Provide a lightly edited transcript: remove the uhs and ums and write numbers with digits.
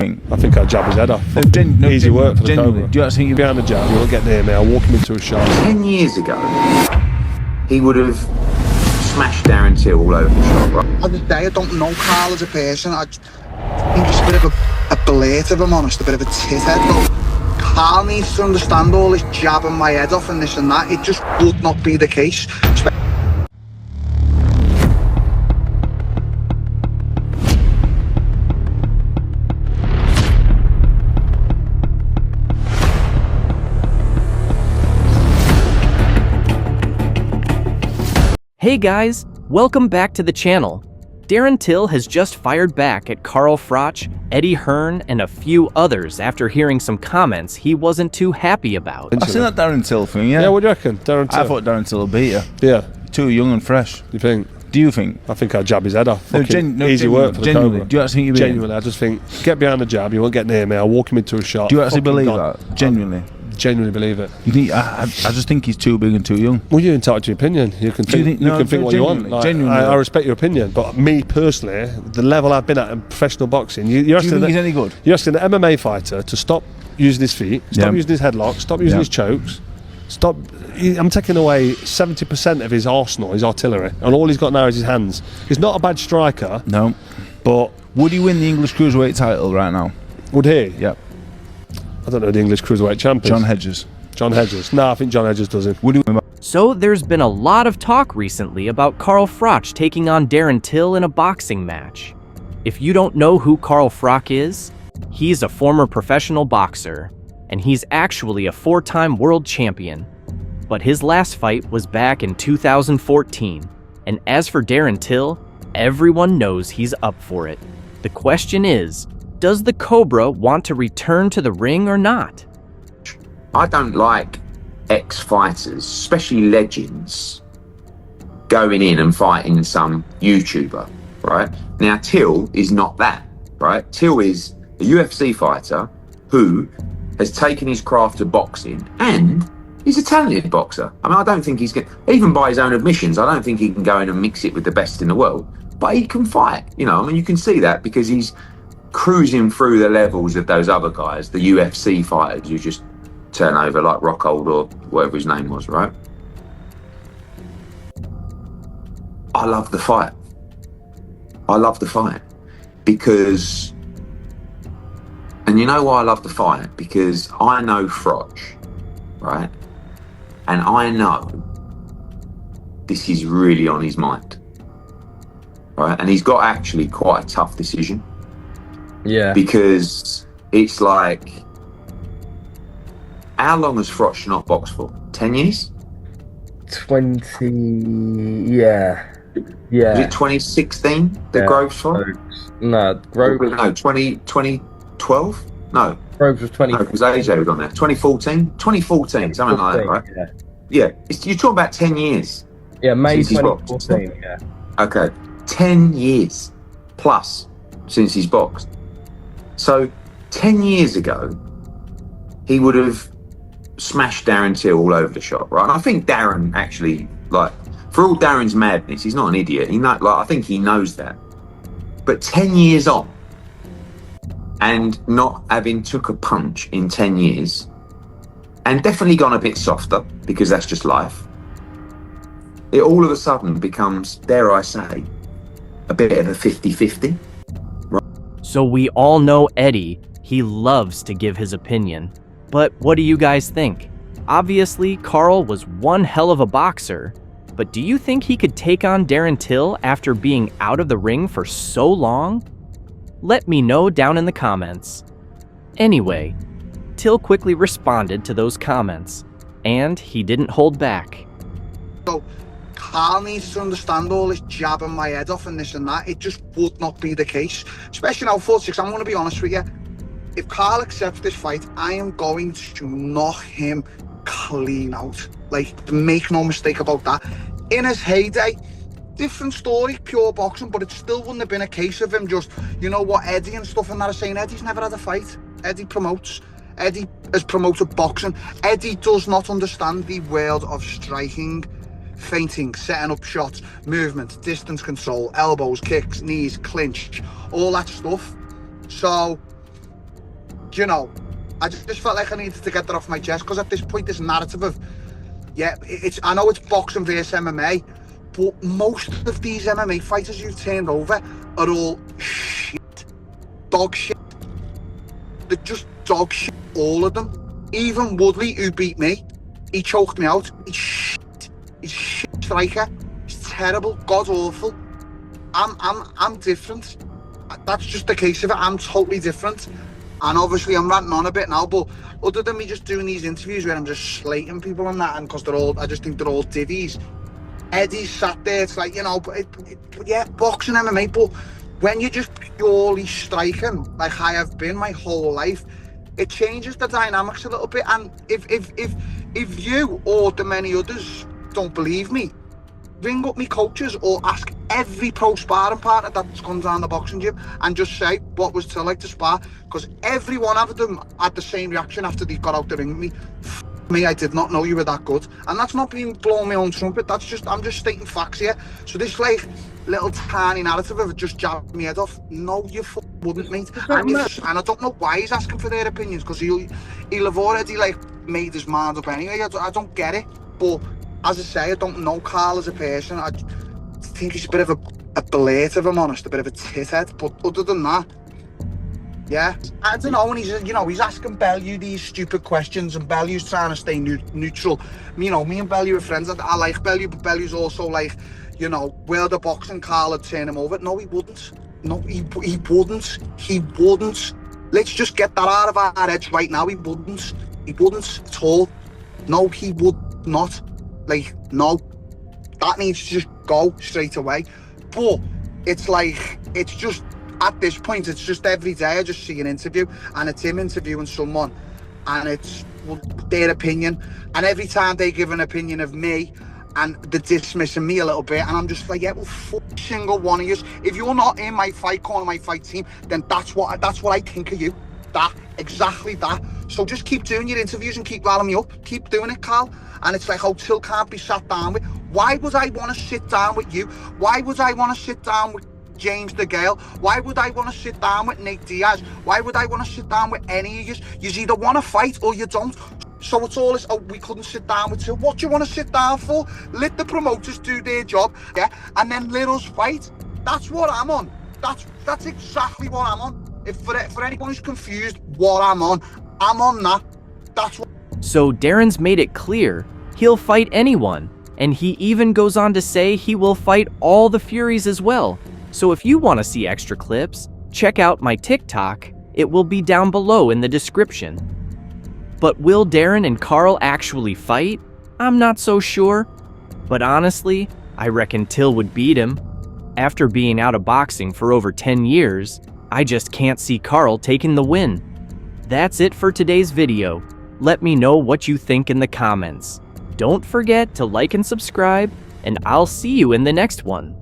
I think I'd jab his head off. Easy work for the Cobra. Do you actually think you'd behind the jab? You won't get near me. I'll walk him into a shot. 10 years ago, he would have smashed Darren Till all over the shop, right? On the day, I don't know Carl as a person. I think he's a bit of a blade, if I'm honest, a bit of a tithead. But Carl needs to understand all this jabbing my head off and this and that. It just would not be the case. Hey guys, welcome back to the channel. Darren Till has just fired back at Carl Froch, Eddie Hearn, and a few others after hearing some comments he wasn't too happy about. I've seen that Darren Till thing, yeah. Yeah, what do you reckon? Darren Till? I thought Darren Till would beat you. Yeah. Too young and fresh. You think? Do you think? I think I'd jab his head off. Easy work for the Cobra. Do you actually think you'd beat him? Genuinely, I just think, get behind the jab, you won't get near me, I'll walk him into a shot. Do you actually believe that? Genuinely? Genuinely believe it. You think? I just think he's too big and too young. Well, you're entitled to your opinion. You can think, what you want. Like, I respect your opinion, but me personally, the level I've been at in professional boxing, do you think he's any good? You're asking an MMA fighter to stop using his feet, stop using his headlocks, stop using his chokes, stop. I'm taking away 70% of his arsenal, his artillery, and all he's got now is his hands. He's not a bad striker. No. But would he win the English Cruiserweight title right now? Would he? Yep. I don't know who the English Cruiserweight champ is. John Hedges. John Hedges. No, I think John Hedges does it. Would he win? So there's been a lot of talk recently about Carl Froch taking on Darren Till in a boxing match. If you don't know who Carl Froch is, he's a former professional boxer, and he's actually a 4-time world champion. But his last fight was back in 2014, and as for Darren Till, everyone knows he's up for it. The question is, does the Cobra want to return to the ring or not? I don't like ex-fighters, especially legends, going in and fighting some YouTuber, right? Now, Till is not that, right? Till is a UFC fighter who has taken his craft to boxing, and he's a talented boxer. I mean, I don't think he's going to, even by his own admissions, I don't think he can go in and mix it with the best in the world, but he can fight, you know. I mean, you can see that because he's cruising through the levels of those other guys, the UFC fighters who just turn over like Rockhold or whatever his name was, right? I love the fight. I love the fight because, and you know why I love the fight? Because I know Froch, right? And I know this is really on his mind, right? And he's got actually quite a tough decision. Yeah. Because it's like, how long has Froch not boxed for? 10 years? 20, yeah. Yeah. Was it 2016 that Groves fought? No, Groves. No, 2012? No. Groves was 20. No, because AJ was on there. 2014? 2014, something like that, right? Yeah. Yeah. You're talking about 10 years. Yeah, May since he's 2014, yeah. Okay. 10 years plus since he's boxed. So 10 years ago, he would have smashed Darren Till all over the shop, right? And I think Darren actually, like, for all Darren's madness, he's not an idiot. I think he knows that. But 10 years on, and not having took a punch in 10 years, and definitely gone a bit softer, because that's just life, it all of a sudden becomes, dare I say, a bit of a 50-50. So we all know Eddie, he loves to give his opinion. But what do you guys think? Obviously, Carl was one hell of a boxer, but do you think he could take on Darren Till after being out of the ring for so long? Let me know down in the comments. Anyway, Till quickly responded to those comments, and he didn't hold back. So Carl needs to understand all this jabbing my head off and this and that. It just would not be the case, especially now 46. I'm going to be honest with you. If Carl accepts this fight, I am going to knock him clean out. Like, make no mistake about that. In his heyday, different story, pure boxing, but it still wouldn't have been a case of him just, you know what, Eddie and stuff and that are saying, Eddie's never had a fight. Eddie promotes. Eddie has promoted boxing. Eddie does not understand the world of striking, feinting, setting up shots, movement, distance control, elbows, kicks, knees, clinch, all that stuff. So you know, I just felt like I needed to get that off my chest, because at this point, this narrative of, yeah, I know it's boxing versus MMA, but most of these MMA fighters you've turned over are all shit, dog shit. They're just dog shit, all of them. Even Woodley, who beat me, he choked me out. He's shit. He's shit striker. He's terrible, god awful. I'm different. That's just the case of it. I'm totally different. And obviously I'm ranting on a bit now, but other than me just doing these interviews where I'm just slating people and that, and because I just think they're all divvies. Eddie's sat there, it's like, you know, yeah, boxing, MMA, but when you're just purely striking, like I have been my whole life, it changes the dynamics a little bit. And if you or the many others don't believe me, ring up me coaches or ask every pro sparring partner that's gone down the boxing gym and just say, what was Till like to spar? Because every one of them had the same reaction after they got out the ring with me. Me, I did not know you were that good. And that's not being blowing my own trumpet, that's just, I'm just stating facts here. So this like little tiny narrative of it just jabbed me head off. No, you wouldn't, mate. And I don't know why he's asking for their opinions, because he'll have already like made his mind up anyway. I don't get it. But as I say, I don't know Carl as a person. I think he's a bit of a blade, if I'm honest, a bit of a tithead. But other than that, yeah, I don't know. And he's asking Bellew these stupid questions, and Bellew's trying to stay neutral. You know, me and Bellew are friends. I like Bellew, but Bellew's also like, you know, will the boxing Carl would turn him over? No, he wouldn't. No, he wouldn't. He wouldn't. Let's just get that out of our heads right now. He wouldn't. He wouldn't at all. No, he would not. Like, no, that needs to just go straight away. But it's like, it's just, at this point, it's just every day I just see an interview, and it's him interviewing someone, and it's their opinion. And every time they give an opinion of me, and they're dismissing me a little bit, and I'm just like, yeah, well, fuck single one of you. If you're not in my fight corner, my fight team, then that's what I think of you. That, exactly that. So just keep doing your interviews and keep riling me up. Keep doing it, Carl. And it's like, oh, Till can't be sat down with. Why would I want to sit down with you? Why would I want to sit down with James DeGale? Why would I want to sit down with Nate Diaz? Why would I want to sit down with any of you? You either want to fight or you don't. So it's all this, oh, we couldn't sit down with Till. What do you want to sit down for? Let the promoters do their job, yeah? And then let us fight. That's what I'm on. That's exactly what I'm on. If for anyone who's confused what I'm on that. That's what. So Darren's made it clear he'll fight anyone, and he even goes on to say he will fight all the Furies as well. So if you want to see extra clips, check out my TikTok. It will be down below in the description. But will Darren and Carl actually fight? I'm not so sure. But honestly, I reckon Till would beat him. After being out of boxing for over 10 years, I just can't see Carl taking the win. That's it for today's video. Let me know what you think in the comments. Don't forget to like and subscribe, and I'll see you in the next one.